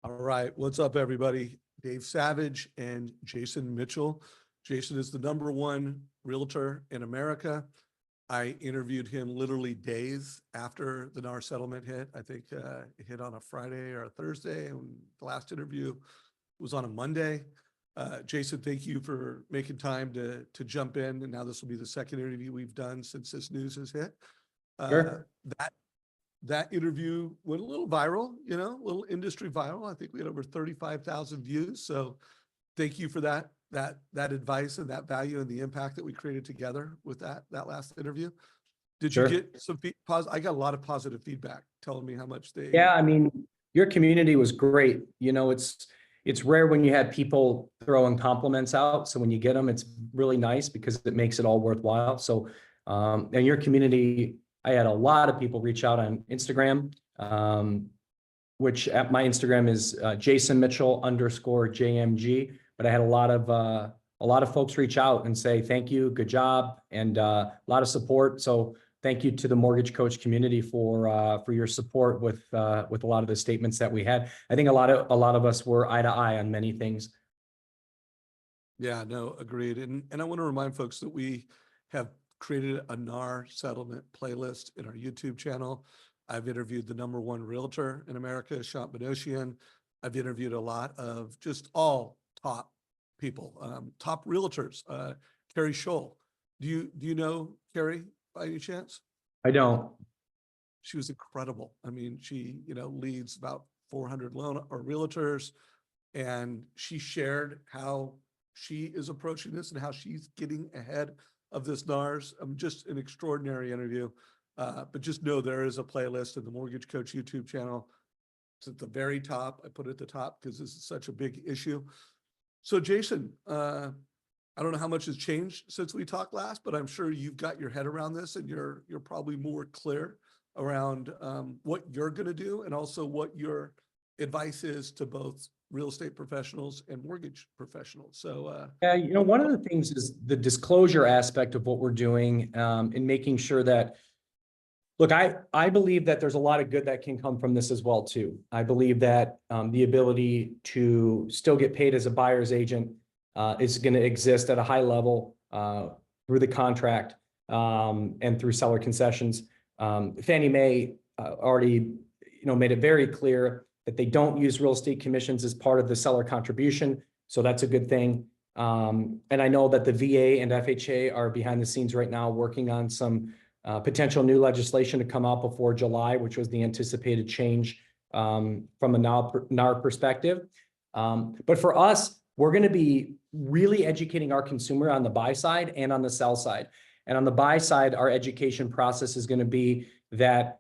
All right, what's up, everybody? Dave Savage and Jason Mitchell. Jason is the #1 realtor in America. I interviewed him literally days after the NAR settlement hit. I think it hit on a Friday or a Thursday, and the last interview was on a Monday. Jason, thank you for making time to jump in. And now this will be the second interview we've done since this news has hit. Sure. That interview went a little viral, a little industry viral. I think we had over 35,000 views. So thank you for that advice and that value and the impact that we created together with that last interview. Did you get some I got a lot of positive feedback telling me how much they. Yeah, I mean, your community was great. It's rare when you have people throwing compliments out. So when you get them, it's really nice because it makes it all worthwhile. So, and your community, I had a lot of people reach out on Instagram, which at my Instagram is Jason Mitchell _JMG. But I had a lot of folks reach out and say, thank you, good job, and a lot of support. So thank you to the Mortgage Coach community for your support with a lot of the statements that we had. I think a lot of us were eye to eye on many things. Yeah, no, agreed. And I want to remind folks that we have created a NAR settlement playlist in our YouTube channel. I've interviewed the #1 realtor in America, Shull. I've interviewed a lot of just all top people, top realtors. Keri Shull. Do you know Keri by any chance? I don't. She was incredible. I mean, she leads about 400 realtors, and she shared how she is approaching this and how she's getting ahead of this NARS. Just an extraordinary interview. But just know there is a playlist in the Mortgage Coach YouTube channel. It's at the very top. I put it at the top because this is such a big issue. So Jason, I don't know how much has changed since we talked last, but I'm sure you've got your head around this, and you're probably more clear around what you're going to do, and also what your advice is to both real estate professionals and mortgage professionals. So yeah, one of the things is the disclosure aspect of what we're doing, in making sure that, look, I believe that there's a lot of good that can come from this as well too. I believe that the ability to still get paid as a buyer's agent is going to exist at a high level through the contract and through seller concessions. Fannie Mae already made it very clear that they don't use real estate commissions as part of the seller contribution. So that's a good thing. And I know that the VA and FHA are behind the scenes right now working on some potential new legislation to come out before July, which was the anticipated change from a NAR perspective. But for us, we're going to be really educating our consumer on the buy side and on the sell side. And on the buy side, our education process is going to be that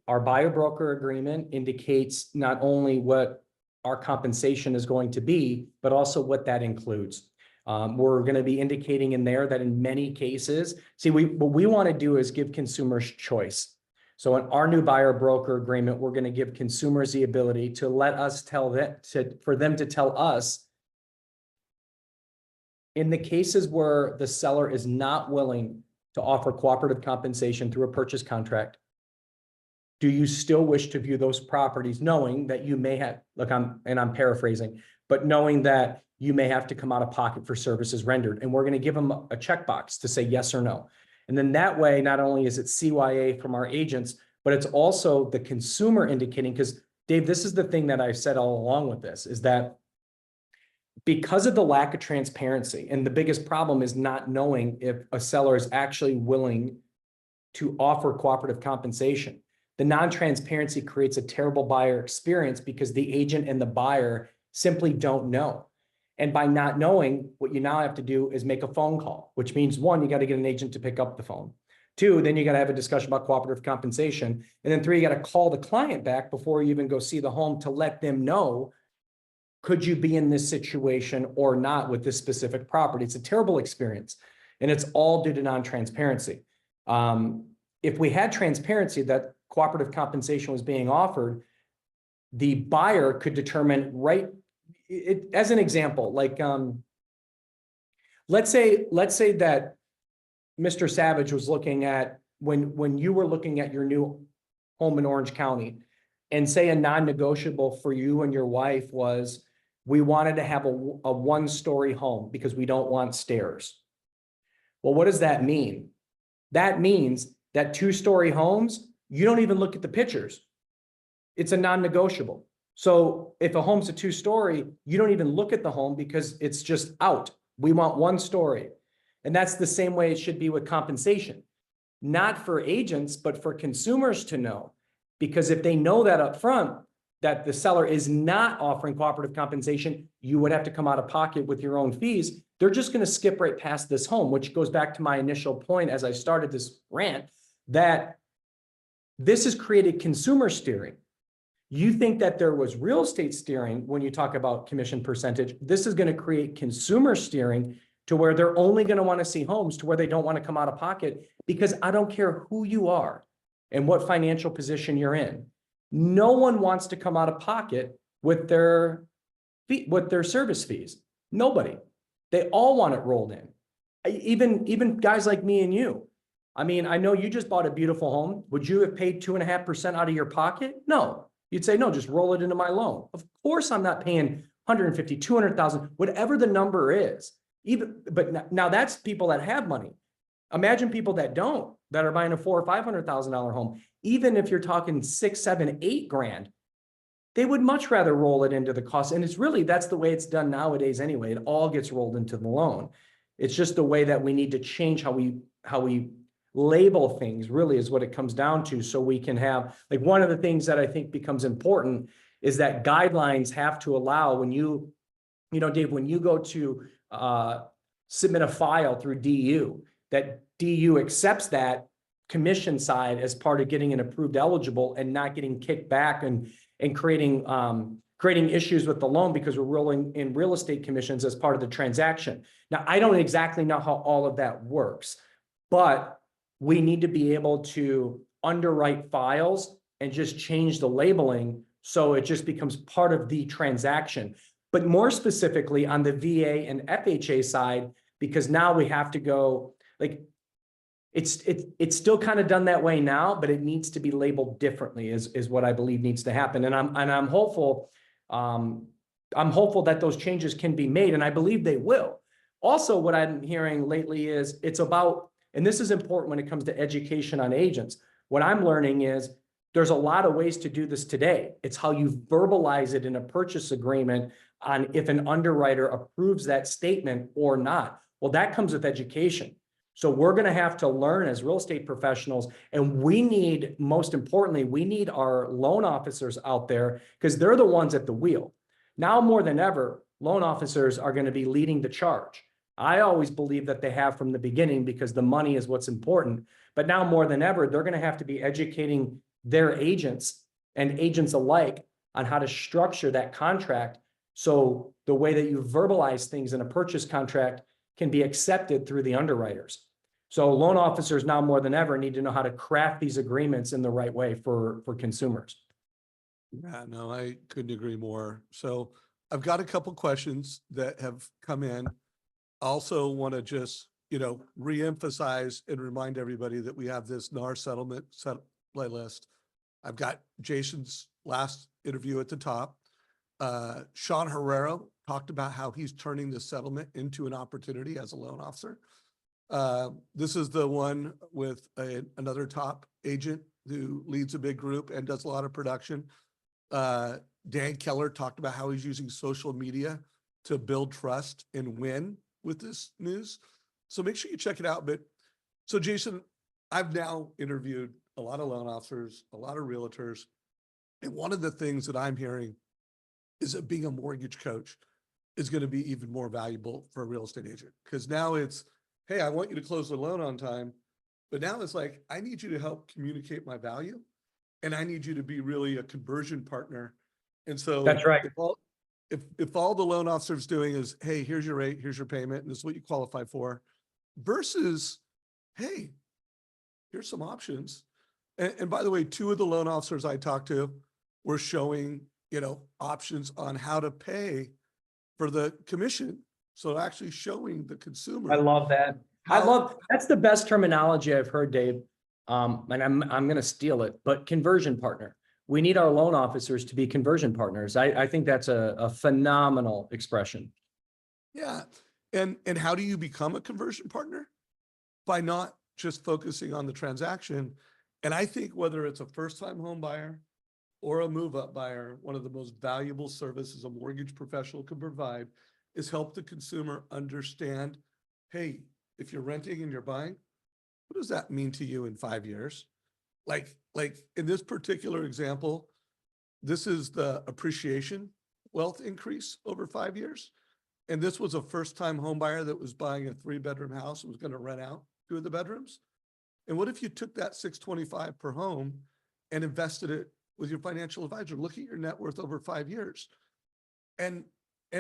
our buyer broker agreement indicates not only what our compensation is going to be, but also what that includes. We're going to be indicating in there that in many cases, what we want to do is give consumers choice. So in our new buyer broker agreement, we're going to give consumers the ability to let us for them to tell us, in the cases where the seller is not willing to offer cooperative compensation through a purchase contract, do you still wish to view those properties, knowing that you may have, I'm paraphrasing, but knowing that you may have to come out of pocket for services rendered? And we're going to give them a checkbox to say yes or no. And then that way, not only is it CYA from our agents, but it's also the consumer indicating, because Dave, this is the thing that I've said all along with this, is that because of the lack of transparency, and the biggest problem is not knowing if a seller is actually willing to offer cooperative compensation. The non-transparency creates a terrible buyer experience because the agent and the buyer simply don't know. And by not knowing, what you now have to do is make a phone call, which means 1, you got to get an agent to pick up the phone. 2, then you got to have a discussion about cooperative compensation. And then 3, you got to call the client back before you even go see the home to let them know, could you be in this situation or not with this specific property? It's a terrible experience. And it's all due to non-transparency. If we had transparency that cooperative compensation was being offered, the buyer could determine as an example, like let's say that Mr. Savage was looking at when you were looking at your new home in Orange County, and say a non-negotiable for you and your wife was, we wanted to have a one-story home because we don't want stairs. Well, what does that mean? That means that two-story homes, you don't even look at the pictures. It's a non-negotiable. So if a home's a two-story, you don't even look at the home because it's just out. We want one story. And that's the same way it should be with compensation. Not for agents, but for consumers to know. Because if they know that up front, that the seller is not offering cooperative compensation, you would have to come out of pocket with your own fees. They're just going to skip right past this home, which goes back to my initial point as I started this rant, that this has created consumer steering. You think that there was real estate steering when you talk about commission percentage. This is going to create consumer steering to where they're only going to want to see homes to where they don't want to come out of pocket, because I don't care who you are and what financial position you're in. No one wants to come out of pocket with their service fees. Nobody. They all want it rolled in. Even guys like me and you. I mean, I know you just bought a beautiful home. Would you have paid 2.5% out of your pocket? No. You'd say, no, just roll it into my loan. Of course, I'm not paying 150, 200,000, whatever the number is. But now that's people that have money. Imagine people that don't, that are buying a $400,000 or $500,000 home. Even if you're talking 6, 7, 8 grand, they would much rather roll it into the cost. And it's really, that's the way it's done nowadays anyway. It all gets rolled into the loan. It's just the way that we need to change how we label things, really, is what it comes down to. So we can have, like, one of the things that I think becomes important is that guidelines have to allow, when you know, Dave, when you go to submit a file through DU, that DU accepts that commission side as part of getting an approved eligible and not getting kicked back and creating issues with the loan because we're rolling in real estate commissions as part of the transaction. Now, I don't exactly know how all of that works, but we need to be able to underwrite files and just change the labeling so it just becomes part of the transaction. But more specifically on the VA and FHA side, because now we have to go, like, it's still kind of done that way now, but it needs to be labeled differently is what I believe needs to happen. And I'm hopeful, that those changes can be made, and I believe they will. Also, what I'm hearing lately is it's about, and this is important when it comes to education on agents. What I'm learning is there's a lot of ways to do this today. It's how you verbalize it in a purchase agreement on if an underwriter approves that statement or not. Well, that comes with education. So we're going to have to learn as real estate professionals, and we need, most importantly, we need our loan officers out there because they're the ones at the wheel. Now more than ever, loan officers are going to be leading the charge. I always believe that they have from the beginning because the money is what's important. But now more than ever, they're going to have to be educating their agents and agents alike on how to structure that contract. So the way that you verbalize things in a purchase contract can be accepted through the underwriters. So loan officers now more than ever need to know how to craft these agreements in the right way for consumers. Yeah, no, I couldn't agree more. So I've got a couple questions that have come in. I also want to just, reemphasize and remind everybody that we have this NAR settlement playlist. I've got Jason's last interview at the top. Sean Herrero talked about how he's turning the settlement into an opportunity as a loan officer. This is the one with another top agent who leads a big group and does a lot of production. Dan Keller talked about how he's using social media to build trust and win with this news. So make sure you check it out. But so Jason, I've now interviewed a lot of loan officers, a lot of realtors. And one of the things that I'm hearing is that being a mortgage coach is going to be even more valuable for a real estate agent. Because now it's, hey, I want you to close the loan on time. But now it's like, I need you to help communicate my value. And I need you to be really a conversion partner. And so That's right. If all the loan officer's doing is, hey, here's your rate, here's your payment, and this is what you qualify for, versus, hey, here's some options. And by the way, 2 of the loan officers I talked to were showing, options on how to pay for the commission. So actually showing the consumer. I love that. That's the best terminology I've heard, Dave. And I'm going to steal it, but conversion partner. we need our loan officers to be conversion partners. I think that's a phenomenal expression. Yeah. And how do you become a conversion partner? By not just focusing on the transaction. And I think whether it's a first-time home buyer or a move-up buyer, one of the most valuable services a mortgage professional can provide is help the consumer understand, hey, if you're renting and you're buying, what does that mean to you in 5 years? Like in this particular example, this is the appreciation wealth increase over 5 years. And this was a first-time home buyer that was buying a 3-bedroom house and was going to rent out 2 of the bedrooms. And what if you took that $625 per home and invested it with your financial advisor? Look at your net worth over 5 years. And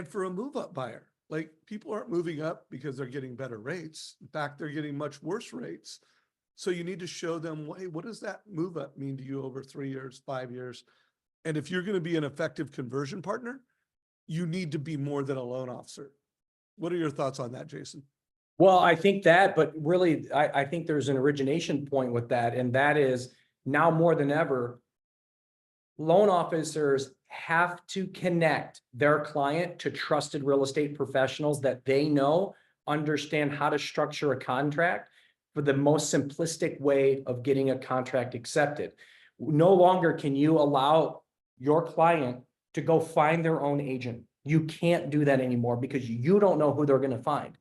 for a move-up buyer, like, people aren't moving up because they're getting better rates. In fact, they're getting much worse rates. So you need to show them, hey, what does that move up mean to you over 3 years, 5 years? And if you're going to be an effective conversion partner, you need to be more than a loan officer. What are your thoughts on that, Jason? Well, I think that, but really, I think there's an origination point with that, and that is now more than ever, loan officers have to connect their client to trusted real estate professionals that they know understand how to structure a contract for the most simplistic way of getting a contract accepted. No longer can you allow your client to go find their own agent. You can't do that anymore because you don't know who they're going to find.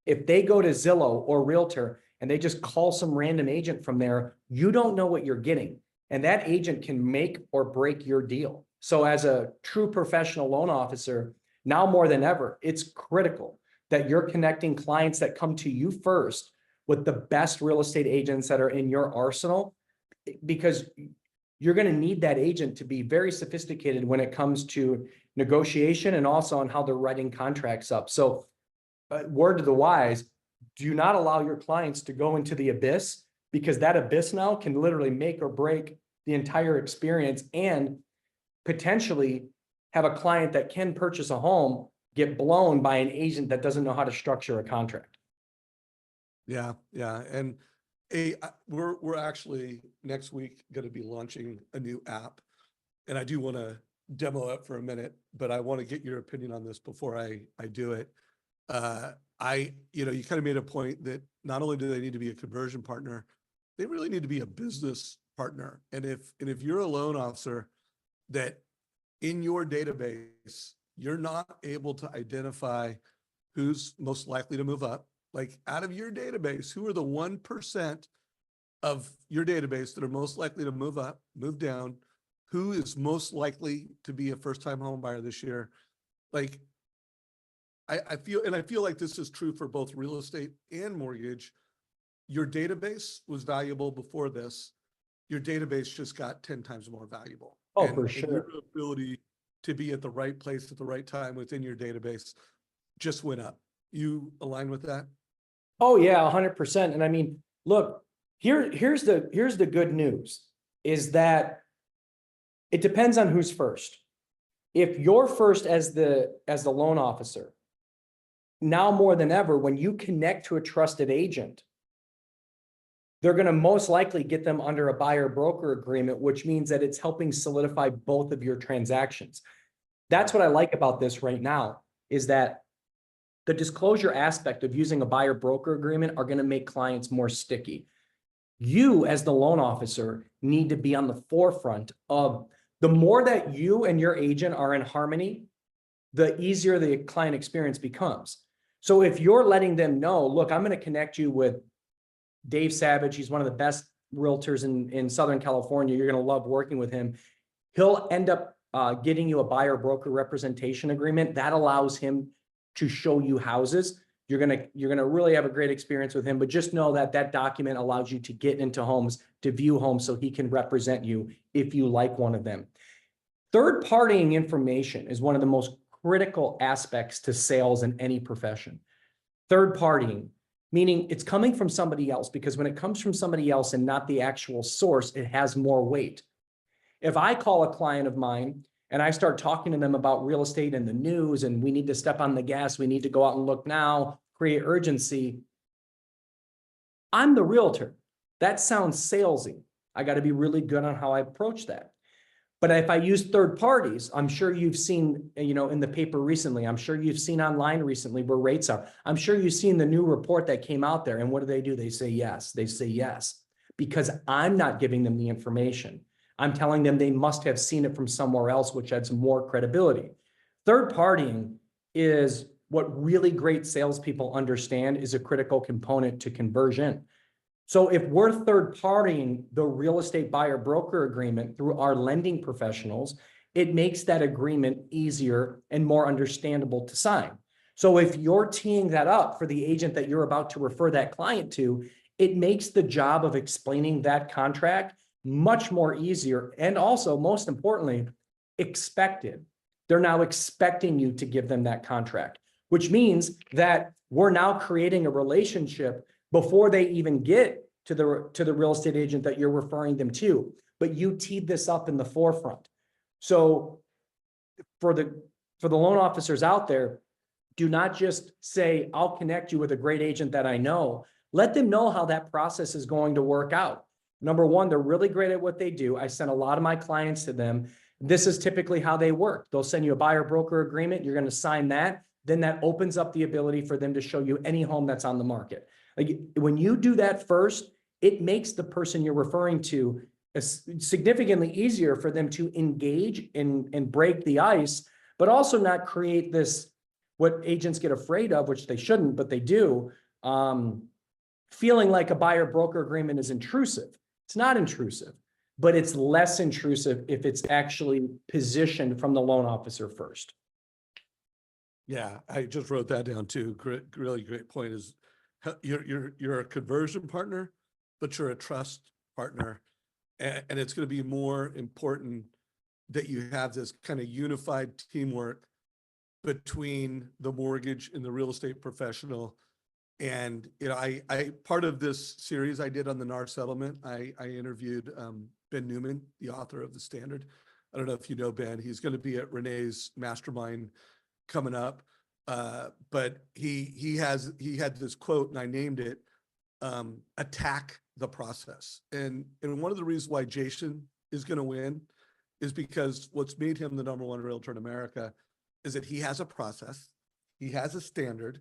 If they go to Zillow or Realtor and they just call some random agent from there, you don't know what you're getting. And that agent can make or break your deal. So as a true professional loan officer, now more than ever, it's critical that you're connecting clients that come to you first with the best real estate agents that are in your arsenal, because you're going to need that agent to be very sophisticated when it comes to negotiation and also on how they're writing contracts up. So word to the wise, do not allow your clients to go into the abyss, because that abyss now can literally make or break the entire experience, and potentially have a client that can purchase a home get blown by an agent that doesn't know how to structure a contract. Yeah. And we're actually next week going to be launching a new app, and I do want to demo it for a minute, but I want to get your opinion on this before I do it. You kind of made a point that not only do they need to be a conversion partner, they really need to be a business partner. And if you're a loan officer that in your database, you're not able to identify who's most likely to move up, like out of your database, who are the 1% of your database that are most likely to move up, move down, who is most likely to be a first-time home buyer this year? Like, I feel like this is true for both real estate and mortgage. Your database was valuable before this. Your database just got 10 times more valuable. Oh, and, for and sure. your ability to be at the right place at the right time within your database just went up. You align with that? Oh yeah, 100%. And I mean, look, here's the good news is that it depends on who's first. If you're first as the loan officer, now more than ever, when you connect to a trusted agent, they're going to most likely get them under a buyer broker agreement, which means that it's helping solidify both of your transactions. That's what I like about this right now, is that the disclosure aspect of using a buyer broker agreement are going to make clients more sticky. You as the loan officer need to be on the forefront of, the more that you and your agent are in harmony, the easier the client experience becomes. So if you're letting them know, look, I'm going to connect you with Dave Savage. He's one of the best realtors in Southern California. You're going to love working with him. He'll end up getting you a buyer broker representation agreement that allows him to show you houses. You're gonna really have a great experience with him, but just know that that document allows you to get into homes, to view homes, so he can represent you if you like one of them. Third partying information is one of the most critical aspects to sales in any profession. Third partying, meaning it's coming from somebody else, because when it comes from somebody else and not the actual source, it has more weight. If I call a client of mine and I start talking to them about real estate and the news, and we need to step on the gas, we need to go out and look now, create urgency, I'm the realtor. That sounds salesy. I got to be really good on how I approach that. But if I use third parties, I'm sure you've seen, in the paper recently, I'm sure you've seen online recently where rates are. I'm sure you've seen the new report that came out there. And what do? They say yes. They say yes, because I'm not giving them the information. I'm telling them they must have seen it from somewhere else, which adds more credibility. Third partying is what really great salespeople understand is a critical component to conversion. So if we're third partying the real estate buyer broker agreement through our lending professionals, it makes that agreement easier and more understandable to sign. So if you're teeing that up for the agent that you're about to refer that client to, it makes the job of explaining that contract much more easier. And also, most importantly, expected. They're now expecting you to give them that contract, which means that we're now creating a relationship before they even get to the real estate agent that you're referring them to, but you teed this up in the forefront. So for the loan officers out there, do not just say, I'll connect you with a great agent that I know. Let them know how that process is going to work out. Number one, they're really great at what they do. I send a lot of my clients to them. This is typically how they work. They'll send you a buyer broker agreement. You're going to sign that. Then that opens up the ability for them to show you any home that's on the market. Like when you do that first, it makes the person you're referring to significantly easier for them to engage and break the ice, but also not create this, what agents get afraid of, which they shouldn't, but they do, feeling like a buyer broker agreement is intrusive. It's not intrusive, but it's less intrusive if it's actually positioned from the loan officer first. Yeah, I just wrote that down too. Great, really great point is you're a conversion partner, but you're a trust partner. And it's going to be more important that you have this kind of unified teamwork between the mortgage and the real estate professional. And, I part of this series I did on the NAR settlement, I interviewed Ben Newman, the author of The Standard. I don't know if you know Ben, he's going to be at Renee's mastermind coming up. But he had this quote and I named it, attack the process. And one of the reasons why Jason is going to win is because what's made him the #1 realtor in America is that he has a process, he has a standard,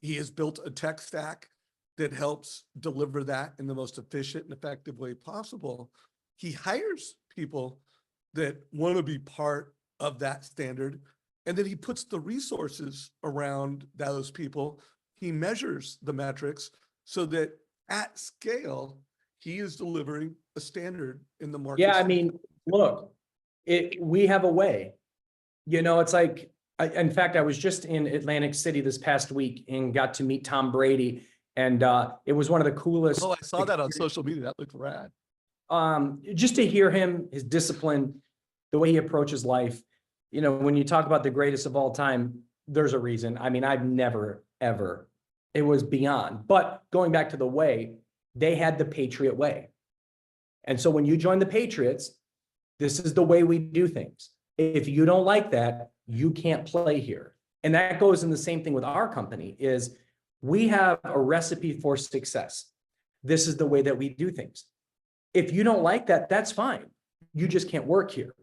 he has built a tech stack that helps deliver that in the most efficient and effective way possible. He hires people that want to be part of that standard. And then he puts the resources around those people. He measures the metrics so that at scale, he is delivering a standard in the market. Yeah, I mean, look, we have a way. It's like, in fact, I was just in Atlantic City this past week and got to meet Tom Brady. And it was one of the coolest. Oh, I saw that on social media. That looked rad. Just to hear him, his discipline, the way he approaches life. When you talk about the greatest of all time, there's a reason. I mean, I've never, ever, it was beyond. But going back to the way, they had the Patriot way. And so when you join the Patriots, this is the way we do things. If you don't like that, you can't play here. And that goes in the same thing with our company is we have a recipe for success. This is the way that we do things. If you don't like that, that's fine. You just can't work here.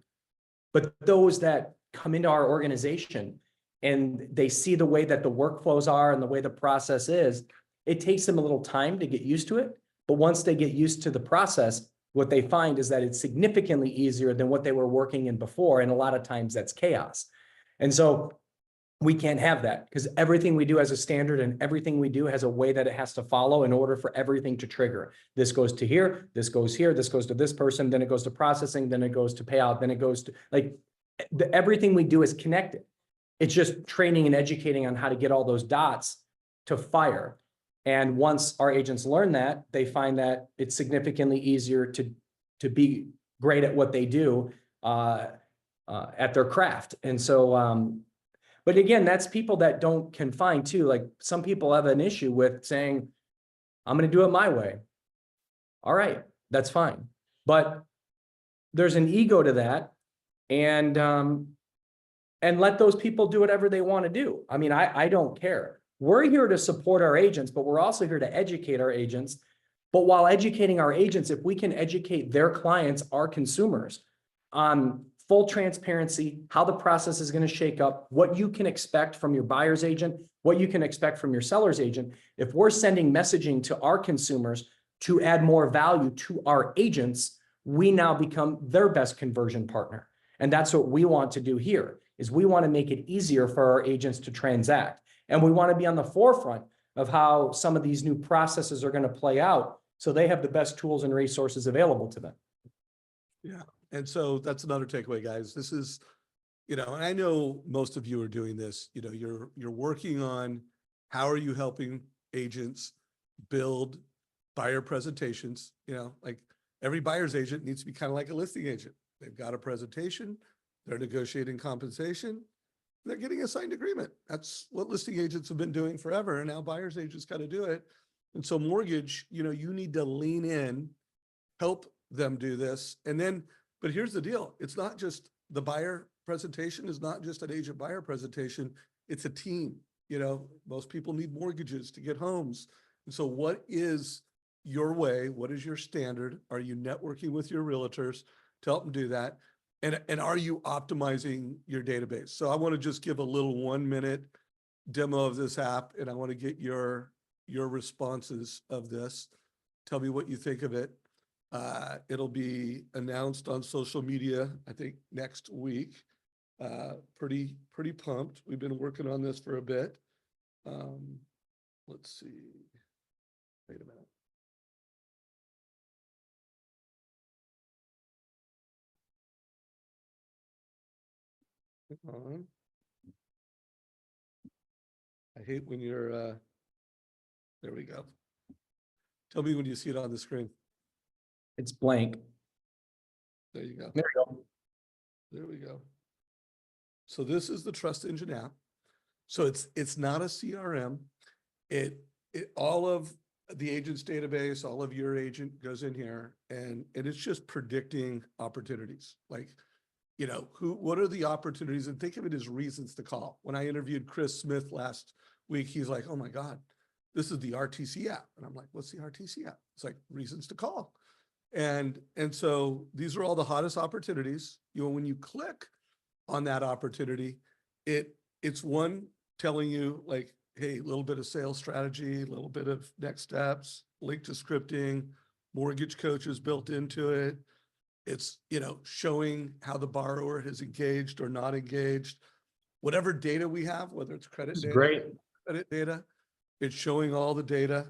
But those that come into our organization and they see the way that the workflows are and the way the process is, it takes them a little time to get used to it. But once they get used to the process, what they find is that it's significantly easier than what they were working in before. And a lot of times that's chaos. And so we can't have that because everything we do has a standard and everything we do has a way that it has to follow in order for everything to trigger. This goes to here, this goes here, this goes to this person, then it goes to processing, then it goes to payout, then it goes to everything we do is connected. It's just training and educating on how to get all those dots to fire. And once our agents learn that, they find that it's significantly easier to be great at what they do at their craft. And so, but again, that's people that don't confine too. Like some people have an issue with saying, I'm going to do it my way. All right, that's fine. But there's an ego to that. And let those people do whatever they want to do. I mean, I don't care. We're here to support our agents, but we're also here to educate our agents. But while educating our agents, if we can educate their clients, our consumers, on full transparency, how the process is going to shake up, what you can expect from your buyer's agent, what you can expect from your seller's agent. If we're sending messaging to our consumers to add more value to our agents, we now become their best conversion partner. And that's what we want to do here, is we want to make it easier for our agents to transact. And we want to be on the forefront of how some of these new processes are going to play out, so they have the best tools and resources available to them. Yeah. And so that's another takeaway, guys. This is, and I know most of you are doing this, you're working on how are you helping agents build buyer presentations, like every buyer's agent needs to be kind of like a listing agent. They've got a presentation, they're negotiating compensation, they're getting a signed agreement. That's what listing agents have been doing forever. And now buyer's agents got to do it. And so mortgage, you need to lean in, help them do this. And then, but here's the deal. It's not just the buyer presentation is not just an agent buyer presentation. It's a team. Most people need mortgages to get homes. And so what is your way? What is your standard? Are you networking with your realtors to help them do that? And are you optimizing your database? So I want to just give a little 1-minute demo of this app, and I want to get your responses of this. Tell me what you think of it. It'll be announced on social media, I think, next week. Pretty pumped. We've been working on this for a bit. Let's see. Wait a minute. Hang on. I hate when you're, there we go. Tell me when you see it on the screen. It's blank. There you go. There we go. There we go. So this is the Trust Engine app. So it's not a CRM. It all of the agent's database, all of your agent goes in here, and it's just predicting opportunities. Like, what are the opportunities? And think of it as reasons to call. When I interviewed Chris Smith last week, he's like, oh my God, this is the RTC app. And I'm like, what's the RTC app? It's like reasons to call. And so these are all the hottest opportunities. When you click on that opportunity, it's one telling you like, hey, a little bit of sales strategy, a little bit of next steps, link to scripting, MortgageCoach is built into it. It's, showing how the borrower has engaged or not engaged. Whatever data we have, whether it's credit data, Great. credit data, it's showing all the data,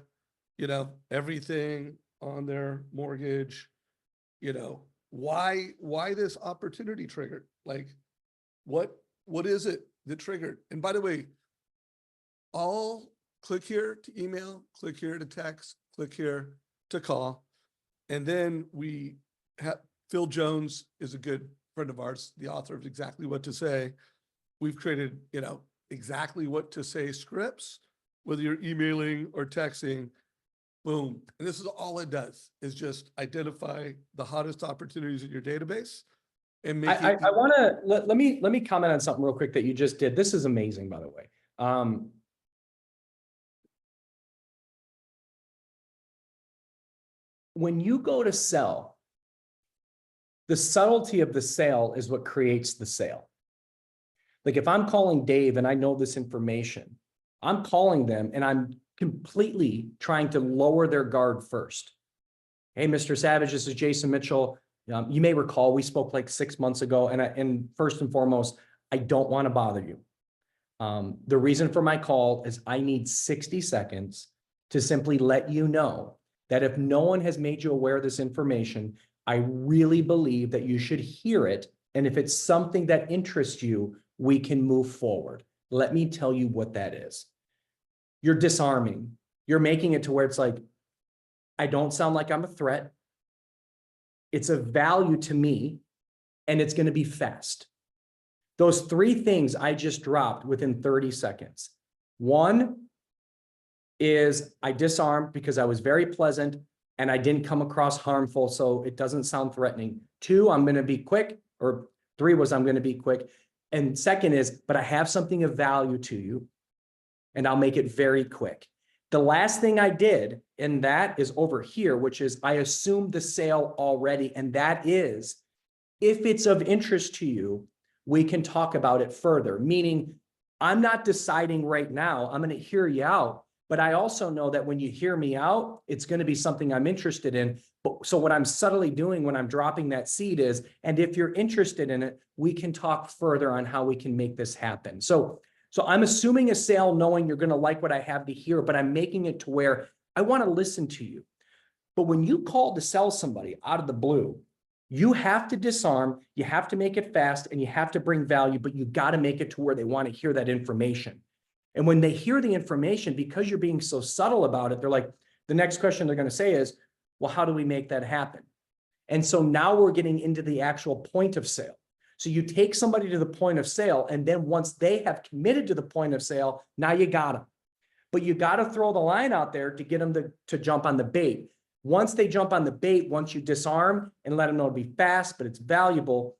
everything on their mortgage, why this opportunity triggered? Like, what is it that triggered? And by the way, I'll click here to email, click here to text, click here to call. And then we have, Phil Jones is a good friend of ours, the author of Exactly What to Say. We've created, exactly what to say scripts, whether you're emailing or texting, boom. And this is all it does, is just identify the hottest opportunities in your database and make I want to, let me comment on something real quick that you just did. This is amazing, by the way. When you go to sell, the subtlety of the sale is what creates the sale. Like if I'm calling Dave and I know this information, I'm calling them and I'm completely trying to lower their guard first. Hey, Mr. Savage, this is Jason Mitchell. You may recall we spoke like 6 months ago, and first and foremost, I don't want to bother you. The reason for my call is I need 60 seconds to simply let you know that if no one has made you aware of this information, I really believe that you should hear it. And if it's something that interests you, we can move forward. Let me tell you what that is. You're disarming. You're making it to where it's like, I don't sound like I'm a threat. It's a value to me, and it's going to be fast. Those 3 things I just dropped within 30 seconds. One is I disarmed because I was very pleasant and I didn't come across harmful, so it doesn't sound threatening. 2, I'm going to be quick, or 3 was I'm going to be quick. And second is, but I have something of value to you, and I'll make it very quick. The last thing I did, and that is over here, which is I assumed the sale already, and that is If it's of interest to you, we can talk about it further, meaning I'm not deciding right now, I'm going to hear you out, but I also know that when you hear me out, it's going to be something I'm interested in. But so what I'm subtly doing when I'm dropping that seed is, and if you're interested in it, we can talk further on how we can make this happen. So I'm assuming a sale knowing you're going to like what I have to hear, but I'm making it to where I want to listen to you. But when you call to sell somebody out of the blue, you have to disarm, you have to make it fast, and you have to bring value, but you got to make it to where they want to hear that information. And when they hear the information, because you're being so subtle about it, they're like, the next question they're going to say is, well, how do we make that happen? And so now we're getting into the actual point of sale. So you take somebody to the point of sale, and then once they have committed to the point of sale, now you got them. But you got to throw the line out there to get them to jump on the bait. Once they jump on the bait, once you disarm and let them know it'll be fast, but it's valuable,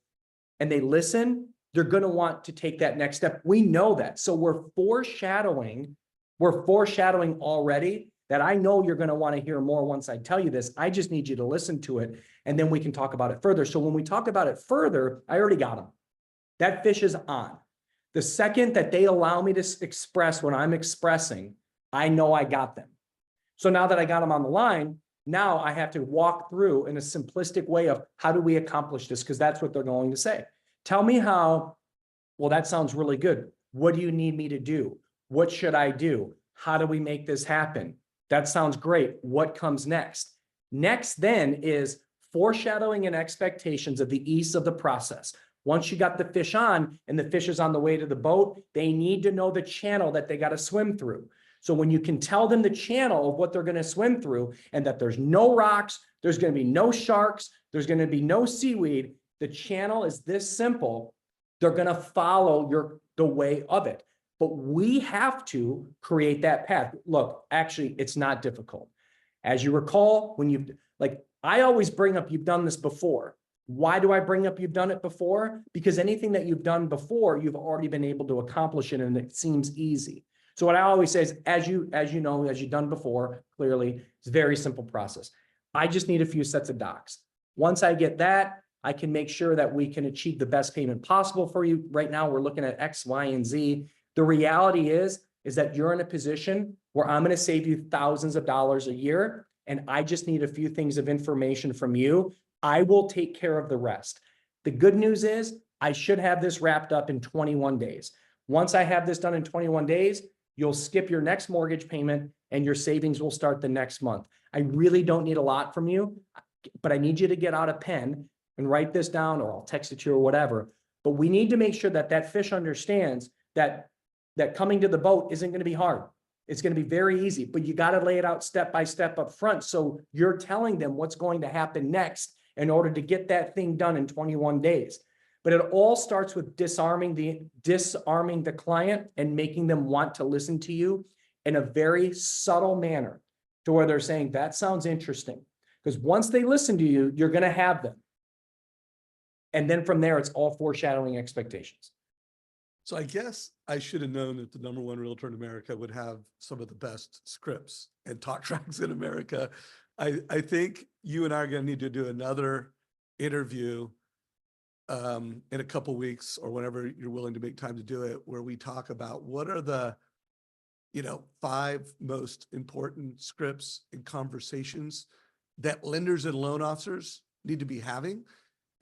and they listen, they're going to want to take that next step. We know that. So we're foreshadowing already that I know you're going to want to hear more once I tell you this. I just need you to listen to it, and then we can talk about it further. So when we talk about it further, I already got them. That fish is on. The second that they allow me to express what I'm expressing, I know I got them. So now that I got them on the line, now I have to walk through in a simplistic way of how do we accomplish this? Because that's what they're going to say. Tell me how. Well, that sounds really good. What do you need me to do? What should I do? How do we make this happen? That sounds great. What comes next? Next then is foreshadowing and expectations of the ease of the process. Once you got the fish on and the fish is on the way to the boat, they need to know the channel that they got to swim through. So when you can tell them the channel of what they're going to swim through, and that there's no rocks, there's going to be no sharks, there's going to be no seaweed, the channel is this simple, they're going to follow the way of it. But we have to create that path. Look, actually, it's not difficult. As you recall, I always bring up, you've done this before. Why do I bring up you've done it before? Because anything that you've done before, you've already been able to accomplish it, and it seems easy. So what I always say is, as you've done before, clearly, it's a very simple process. I just need a few sets of docs. Once I get that, I can make sure that we can achieve the best payment possible for you. Right now, we're looking at X, Y, and Z. The reality is that you're in a position where I'm going to save you thousands of dollars a year, and I just need a few things of information from you. I will take care of the rest. The good news is I should have this wrapped up in 21 days. Once I have this done in 21 days, you'll skip your next mortgage payment and your savings will start the next month. I really don't need a lot from you, but I need you to get out a pen and write this down, or I'll text it to you or whatever. But we need to make sure that that fish understands that coming to the boat isn't going to be hard. It's going to be very easy, but you got to lay it out step by step up front. So you're telling them what's going to happen next in order to get that thing done in 21 days. But it all starts with disarming the client and making them want to listen to you in a very subtle manner, to where they're saying, that sounds interesting. Because once they listen to you, you're going to have them. And then from there, it's all foreshadowing expectations. So I guess I should have known that the #1 realtor in America would have some of the best scripts and talk tracks in America. I think you and I are going to need to do another interview in a couple weeks, or whenever you're willing to make time to do it, where we talk about what are the 5 most important scripts and conversations that lenders and loan officers need to be having.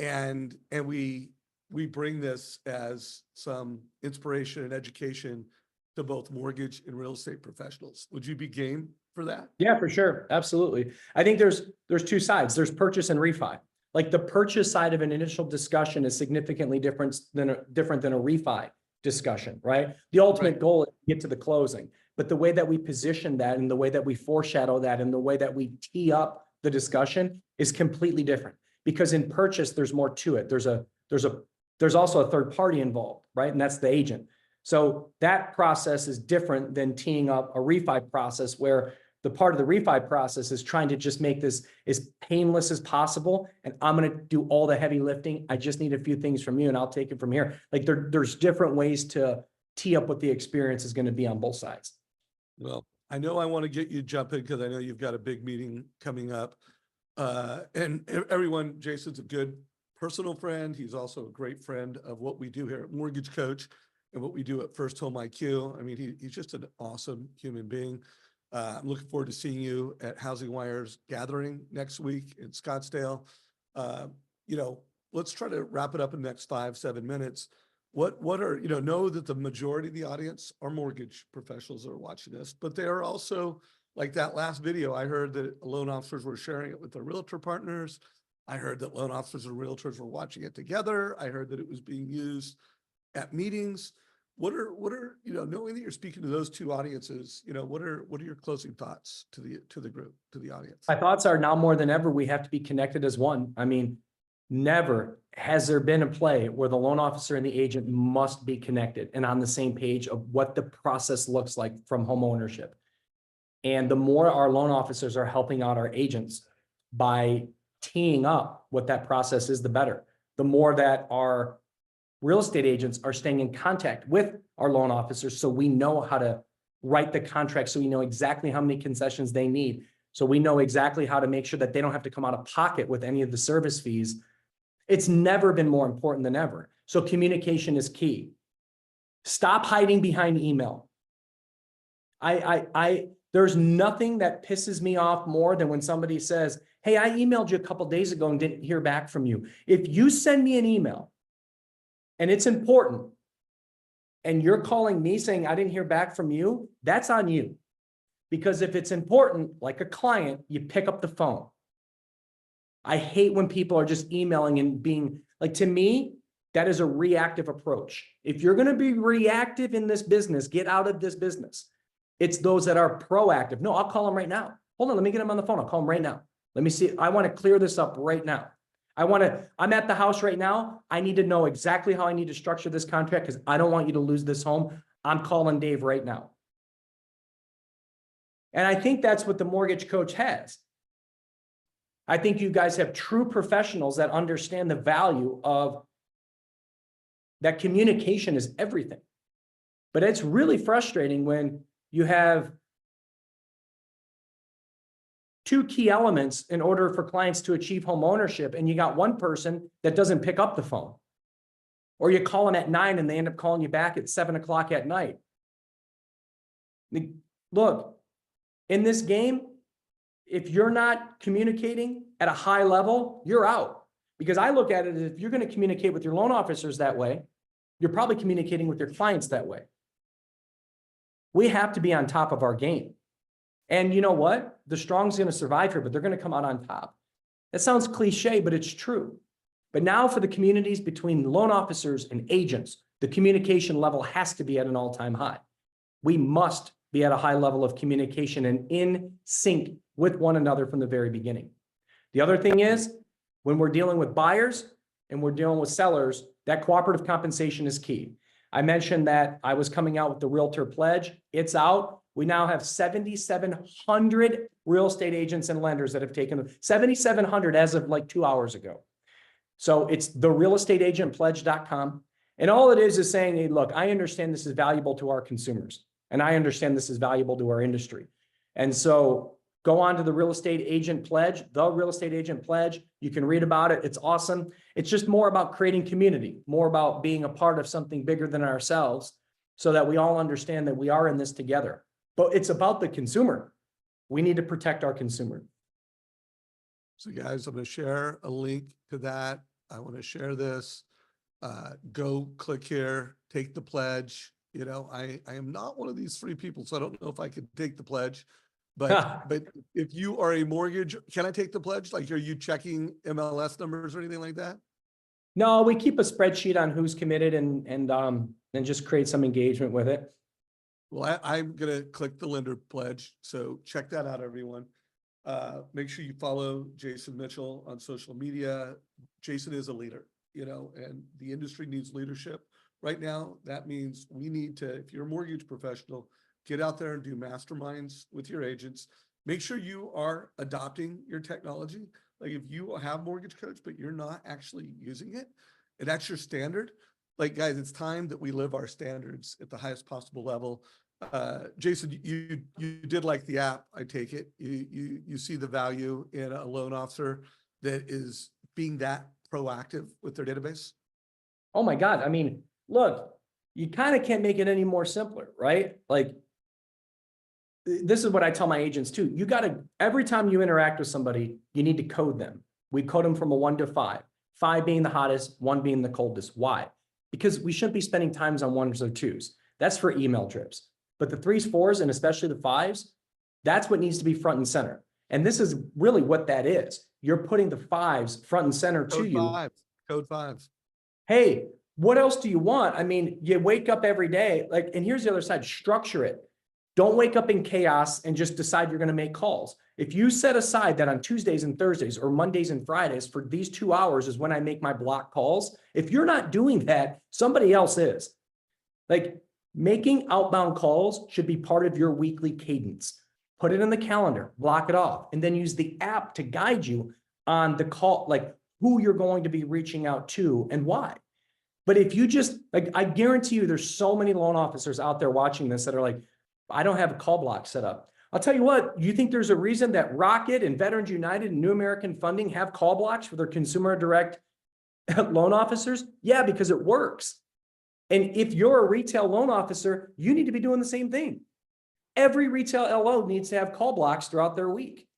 And we bring this as some inspiration and education to both mortgage and real estate professionals. Would you be game for that? Yeah, for sure. Absolutely. I think there's 2 sides. There's purchase and refi. Like the purchase side of an initial discussion is significantly different than a refi discussion, right? The ultimate goal is to get to the closing, but the way that we position that and the way that we foreshadow that and the way that we tee up the discussion is completely different. Because in purchase, there's more to it. There's also a third party involved, right? And that's the agent. So that process is different than teeing up a refi process, where the part of the refi process is trying to just make this as painless as possible. And I'm going to do all the heavy lifting. I just need a few things from you and I'll take it from here. Like there's different ways to tee up what the experience is going to be on both sides. Well, I know I want to get you jumping because I know you've got a big meeting coming up. And everyone, Jason's a good personal friend. He's also a great friend of what we do here at Mortgage Coach and what we do at First Home IQ. I mean, he's just an awesome human being. I'm looking forward to seeing you at Housing Wire's gathering next week in Scottsdale. You know, let's try to wrap it up in the next 5-7 minutes. What are, you know that the majority of the audience are mortgage professionals that are watching this, but they are also, like that last video, I heard that loan officers were sharing it with their realtor partners. I heard that loan officers and realtors were watching it together. I heard that it was being used at meetings. What are, knowing that you're speaking to those two audiences, what are your closing thoughts to the group, to the audience? My thoughts are now more than ever, we have to be connected as one. I mean, never has there been a play where the loan officer and the agent must be connected and on the same page of what the process looks like from home ownership. And the more our loan officers are helping out our agents by teeing up what that process is, the better. The more that our real estate agents are staying in contact with our loan officers, so we know how to write the contract, so we know exactly how many concessions they need. So we know exactly how to make sure that they don't have to come out of pocket with any of the service fees. It's never been more important than ever. So communication is key. Stop hiding behind email. There's nothing that pisses me off more than when somebody says, hey, I emailed you a couple days ago and didn't hear back from you. If you send me an email and it's important and you're calling me saying I didn't hear back from you, that's on you. Because if it's important, like a client, you pick up the phone. I hate when people are just emailing and being like, to me, that is a reactive approach. If you're going to be reactive in this business, get out of this business. It's those that are proactive. No, I'll call them right now. Hold on, let me get them on the phone. I'll call them right now. Let me see. I want to clear this up right now. I'm at the house right now. I need to know exactly how I need to structure this contract because I don't want you to lose this home. I'm calling Dave right now. And I think that's what the Mortgage Coach has. I think you guys have true professionals that understand the value of that. Communication is everything. But it's really frustrating when you have two key elements in order for clients to achieve home ownership, and you got one person that doesn't pick up the phone. Or you call them at 9 and they end up calling you back at 7 o'clock at night. Look, in this game, if you're not communicating at a high level, you're out. Because I look at it as if you're going to communicate with your loan officers that way, you're probably communicating with your clients that way. We have to be on top of our game. And you know what? The strong's going to survive here, but they're going to come out on top. That sounds cliche, but it's true. But now for the communities between loan officers and agents, the communication level has to be at an all-time high. We must be at a high level of communication and in sync with one another from the very beginning. The other thing is, when we're dealing with buyers and we're dealing with sellers, that cooperative compensation is key. I mentioned that I was coming out with the Realtor Pledge. It's out. We now have 7,700 real estate agents and lenders that have taken them. 7,700 as of like 2 hours ago. So it's therealestateagentpledge.com. And all it is saying, hey, look, I understand this is valuable to our consumers. And I understand this is valuable to our industry. And so go on to the Real Estate Agent Pledge, the Real Estate Agent Pledge. You can read about it. It's awesome. It's just more about creating community, more about being a part of something bigger than ourselves so that we all understand that we are in this together. But it's about the consumer. We need to protect our consumer. So guys, I'm going to share a link to that. I want to share this. Go click here, take the pledge. You know, I am not one of these free people, so I don't know if I could take the pledge. But if you are a mortgage, can I take the pledge? Like, are you checking MLS numbers or anything like that? No, we keep a spreadsheet on who's committed and just create some engagement with it. Well, I'm going to click the lender pledge. So check that out, everyone. Make sure you follow Jason Mitchell on social media. Jason is a leader, you know, and the industry needs leadership right now. That means we need to, if you're a mortgage professional, get out there and do masterminds with your agents. Make sure you are adopting your technology. Like if you have Mortgage Coach, but you're not actually using it, and that's your standard. Like, guys, it's time that we live our standards at the highest possible level. Jason, you did like the app, I take it. You see the value in a loan officer that is being that proactive with their database? Oh my God. I mean, look, you kind of can't make it any more simpler, right? Like, this is what I tell my agents too. You got to, every time you interact with somebody, you need to code them. We code them from a 1 to 5, 5 being the hottest, 1 being the coldest. Why? Because we shouldn't be spending times on 1s or 2s. That's for email drips. But the 3s, 4s, and especially the 5s, that's what needs to be front and center. And this is really what that is. You're putting the 5s front and center to you. Code 5. Hey, what else do you want? I mean, you wake up every day, like, and here's the other side, structure it. Don't wake up in chaos and just decide you're going to make calls. If you set aside that on Tuesdays and Thursdays or Mondays and Fridays for these 2 hours is when I make my block calls. If you're not doing that, somebody else is. Like, making outbound calls should be part of your weekly cadence. Put it in the calendar, block it off, and then use the app to guide you on the call, like who you're going to be reaching out to and why. But if you just, like, I guarantee you there's so many loan officers out there watching this that are like, I don't have a call block set up. I'll tell you what, you think there's a reason that Rocket and Veterans United and New American Funding have call blocks for their consumer direct loan officers? Yeah, because it works. And if you're a retail loan officer, you need to be doing the same thing. Every retail LO needs to have call blocks throughout their week.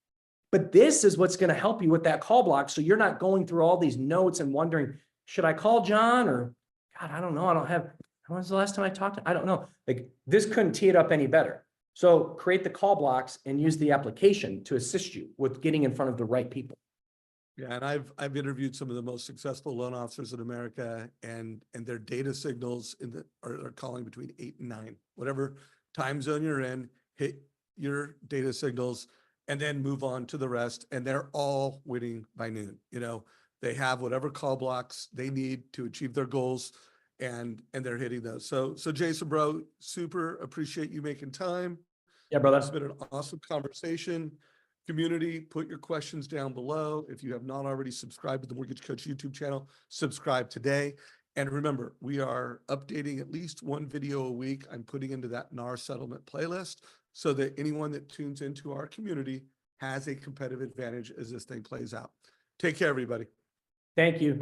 But this is what's going to help you with that call block. So you're not going through all these notes and wondering, should I call John? Or, God, I don't know. I don't have, when was the last time I talked to, I don't know. Like, this couldn't tee it up any better. So create the call blocks and use the application to assist you with getting in front of the right people. Yeah, and I've interviewed some of the most successful loan officers in America, and their data signals are calling between 8 and 9, whatever time zone you're in, hit your data signals and then move on to the rest. And they're all winning by noon. You know, they have whatever call blocks they need to achieve their goals, and they're hitting those. So Jason, bro, super appreciate you making time. Yeah, brother. It's been an awesome conversation. Community, put your questions down below. If you have not already subscribed to the Mortgage Coach YouTube channel, subscribe today. And remember, we are updating at least 1 video a week. I'm putting into that NAR settlement playlist so that anyone that tunes into our community has a competitive advantage as this thing plays out. Take care, everybody. Thank you.